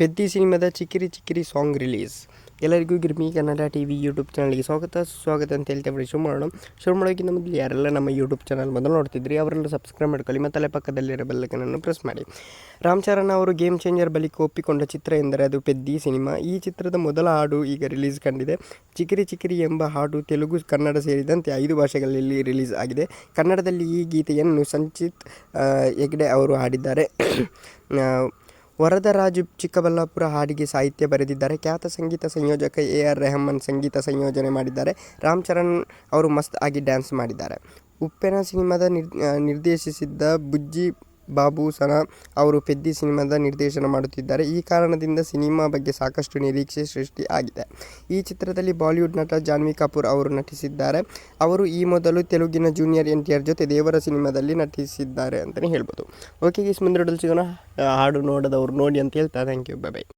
ಪೆದ್ದಿ ಸಿನಿಮಾದ ಚಿಕ್ಕಿರಿ ಚಿಕ್ಕಿರಿ song release. ಎಲ್ಲರಿಗೂ ಗಿರ್ಮಿ Kannada TV YouTube ಚಾನಲ್ಗೆ ಸ್ವಾಗತ ಅಂತ ಹೇಳ್ತಾ ಬಿಡಿ ಶುರು ಮಾಡೋಕ್ಕಿಂತ ಮೊದಲು ಯಾರೆಲ್ಲ ನಮ್ಮ ಯೂಟ್ಯೂಬ್ ಚಾನಲ್ ಮೊದಲು ನೋಡ್ತಿದ್ರಿ ಅವರೆಲ್ಲ ಸಬ್ಸ್ಕ್ರೈಬ್ ಮಾಡ್ಕೊಳ್ಳಿ ಮತ್ತು ಅಲ್ಲೇ ಪಕ್ಕದಲ್ಲಿರೋ ಬೆಲ್ಲೈಕನನ್ನು ಪ್ರೆಸ್ ಮಾಡಿ. ರಾಮ್ ಚರಣ್ ಅವರು ಗೇಮ್ ಚೇಂಜರ್ ಬಳಿಕ ಒಪ್ಪಿಕೊಂಡ ಚಿತ್ರ ಎಂದರೆ ಅದು ಪೆದ್ದಿ ಸಿನಿಮಾ. ಈ ಚಿತ್ರದ ಮೊದಲ ಹಾಡು ಈಗ ರಿಲೀಸ್ ಕಂಡಿದೆ. ಚಿಕ್ಕಿರಿ ಚಿಕ್ಕಿರಿ ಎಂಬ ಹಾಡು ತೆಲುಗು, ಕನ್ನಡ ಸೇರಿದಂತೆ 5 ಭಾಷೆಗಳಲ್ಲಿ ರಿಲೀಸ್ ಆಗಿದೆ. ಕನ್ನಡದಲ್ಲಿ ಈ ಗೀತೆಯನ್ನು ಸಂಚಿತ್ ಹೆಗ್ಡೆ ಅವರು ಹಾಡಿದ್ದಾರೆ. ವರದರಾಜು ಚಿಕ್ಕಬಳ್ಳಾಪುರ ಹಾಡಿಗೆ ಸಾಹಿತ್ಯ ಬರೆದಿದ್ದಾರೆ. ಖ್ಯಾತ ಸಂಗೀತ ಸಂಯೋಜಕ AR ರೆಹಮಾನ್ ಸಂಗೀತ ಸಂಯೋಜನೆ ಮಾಡಿದ್ದಾರೆ. ರಾಮ್ ಚರಣ್ ಅವರು ಮಸ್ತ್ ಆಗಿ ಡ್ಯಾನ್ಸ್ ಮಾಡಿದ್ದಾರೆ. ಉಪ್ಪೆನ ಸಿನಿಮಾದ ನಿರ್ದೇಶಿಸಿದ್ದ ಬುಜ್ಜಿ ಬಾಬುಸನ ಅವರು ಪೆದ್ದಿ ಸಿನಿಮಾದ ನಿರ್ದೇಶನ ಮಾಡುತ್ತಿದ್ದಾರೆ. ಈ ಕಾರಣದಿಂದ ಸಿನಿಮಾ ಬಗ್ಗೆ ಸಾಕಷ್ಟು ನಿರೀಕ್ಷೆ ಸೃಷ್ಟಿ ಆಗಿದೆ. ಈ ಚಿತ್ರದಲ್ಲಿ ಬಾಲಿವುಡ್ ನಟ ಜಾನ್ವಿ ಕಪೂರ್ ಅವರು ನಟಿಸಿದ್ದಾರೆ. ಅವರು ಈ ಮೊದಲು ತೆಲುಗಿನ ಜೂನಿಯರ್ NTR ಜೊತೆ ದೇವರ ಸಿನಿಮಾದಲ್ಲಿ ನಟಿಸಿದ್ದಾರೆ ಅಂತಲೇ ಹೇಳ್ಬೋದು. ಓಕೆ ಗೀಸ್, ಮುಂದೆ ಸಿಗೋಣ. ಹಾಡು ನೋಡದವರು ನೋಡಿ ಅಂತ ಹೇಳ್ತಾ ಥ್ಯಾಂಕ್ ಯು, ಬೈ.